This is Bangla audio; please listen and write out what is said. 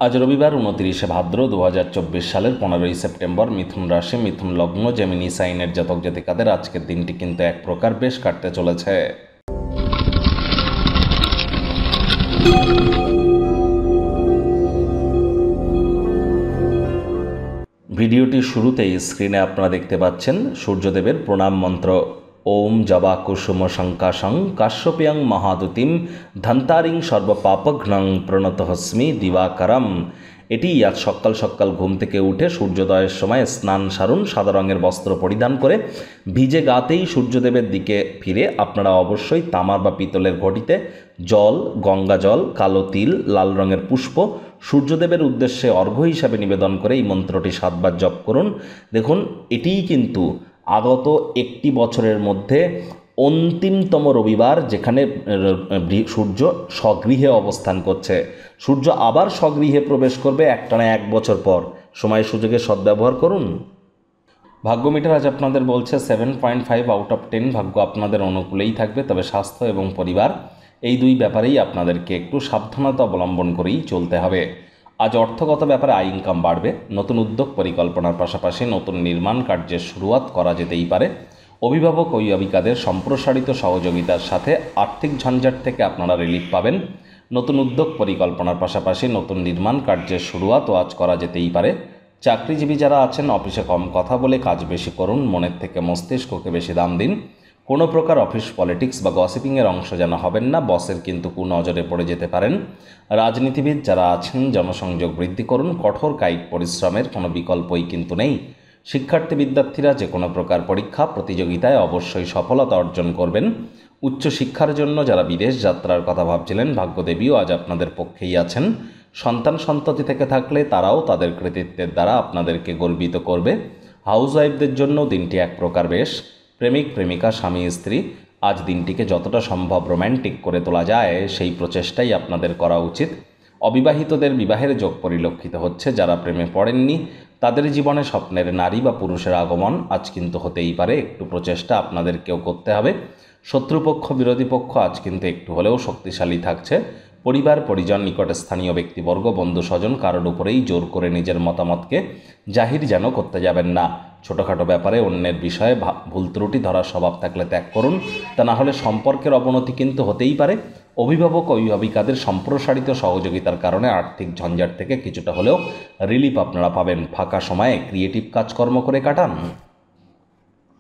আজ রবিবার 29শে ভাদ্র 2024 সালের 15ই সেপ্টেম্বর। মিথুন রাশি, মিথুন লগ্ন, জেমিনি সাইনের জাতক জাতিকাদের আজকের দিনটি কিন্তু এক প্রকার বেশ কাটতে চলেছে। ভিডিওটির শুরুতেই স্ক্রিনে আপনারা দেখতে পাচ্ছেন সূর্যদেবের প্রণাম মন্ত্র। ওম জবা কুসুম শঙ্কাশং কাশ্যপ্যাং মহাদুতিম ধন্তারিং সর্বপাপঘ্নং প্রণতহস্মি দিবাকরম। এটি আজ সকাল সকাল ঘুম থেকে উঠে সূর্যোদয়ের সময় স্নান সারুন, সাদা রঙের বস্ত্র পরিধান করে ভিজে গাতেই সূর্যদেবের দিকে ফিরে আপনারা অবশ্যই তামার বা পিতলের ঘটিতে জল, গঙ্গা জল, কালো তিল, লাল রঙের পুষ্প সূর্যদেবের উদ্দেশ্যে অর্ঘ্য হিসাবে নিবেদন করে এই মন্ত্রটি 7 বার জপ করুন। দেখুন, এটিই কিন্তু আগত একটি বছরের মধ্যে অন্তিমতম রবিবার যেখানে সূর্য স্বগৃহে অবস্থান করছে। সূর্য আবার স্বগৃহে প্রবেশ করবে একটানা 1 বছর পর। সময় সুযোগের সদ্ব্যবহার করুন। ভাগ্য মিটার আজ আপনাদের বলছে 7.5 আউট অফ 10 ভাগ্য আপনাদের অনুকূলেই থাকবে, তবে স্বাস্থ্য এবং পরিবার এই দুই ব্যাপারেই আপনাদেরকে একটু সাবধানতা অবলম্বন করেই চলতে হবে। আজ অর্থগত ব্যাপারে আয় ইনকাম বাড়বে। নতুন উদ্যোগ পরিকল্পনার পাশাপাশি নতুন নির্মাণ কার্যের শুরুয়াত করা যেতেই পারে। অভিভাবক অভিভাবিকাদের সম্প্রসারিত সহযোগিতার সাথে আর্থিক ঝঞ্ঝাট থেকে আপনারা রিলিফ পাবেন। নতুন উদ্যোগ পরিকল্পনার পাশাপাশি নতুন নির্মাণ কার্যের শুরুয়াতও আজ করা যেতেই পারে। চাকরিজীবী যারা আছেন অফিসে কম কথা বলে কাজ বেশি করুন, মনের থেকে মস্তিষ্ককে বেশি দাম দিন। কোনো প্রকার অফিস পলিটিক্স বা গসিপিংয়ের অংশ যেন হবেন না, বসের কিন্তু কুনজরে পড়ে যেতে পারেন। রাজনীতিবিদ যারা আছেন জনসংযোগ বৃদ্ধি করুন, কঠোর কায়িক পরিশ্রমের কোনো বিকল্পই কিন্তু নেই। শিক্ষার্থী বিদ্যার্থীরা যে কোনো প্রকার পরীক্ষা প্রতিযোগিতায় অবশ্যই সফলতা অর্জন করবেন। উচ্চশিক্ষার জন্য যারা বিদেশ যাত্রার কথা ভাবছিলেন ভাগ্যদেবীও আজ আপনাদের পক্ষেই আছেন। সন্তান সন্ততি থেকে থাকলে তারাও তাদের কৃতিত্বের দ্বারা আপনাদেরকে গর্বিত করবে। হাউসওয়াইফদের জন্য দিনটি এক প্রকার বেশ। প্রেমিক প্রেমিকা, স্বামী স্ত্রী আজ দিনটিকে যতটা সম্ভব রোম্যান্টিক করে তোলা যায় সেই প্রচেষ্টাই আপনাদের করা উচিত। অবিবাহিতদের বিবাহের যোগ পরিলক্ষিত হচ্ছে। যারা প্রেমে পড়েননি তাদের জীবনে স্বপ্নের নারী বা পুরুষের আগমন আজ কিন্তু হতেই পারে। একটু প্রচেষ্টা আপনাদেরকেও করতে হবে। শত্রুপক্ষ বিরোধী পক্ষ আজ কিন্তু একটু হলেও শক্তিশালী থাকছে। পরিবার পরিজন, নিকটে স্থানীয় ব্যক্তিবর্গ, বন্ধু স্বজন কারোর উপরেই জোর করে নিজের মতামতকে জাহির যেন করতে যাবেন না। ছোটোখাটো ব্যাপারে অন্যের বিষয়ে ভুল ত্রুটি ধরার স্বভাব থাকলে ত্যাগ করুন, তা না হলে সম্পর্কের অবনতি কিন্তু হতেই পারে। অভিভাবক অভিভাবিকাদের সম্প্রসারিত সহযোগিতার কারণে আর্থিক ঝঞ্ঝাট থেকে কিছুটা হলেও রিলিফ আপনারা পাবেন। ফাঁকা সময়ে ক্রিয়েটিভ কাজকর্ম করে কাটান।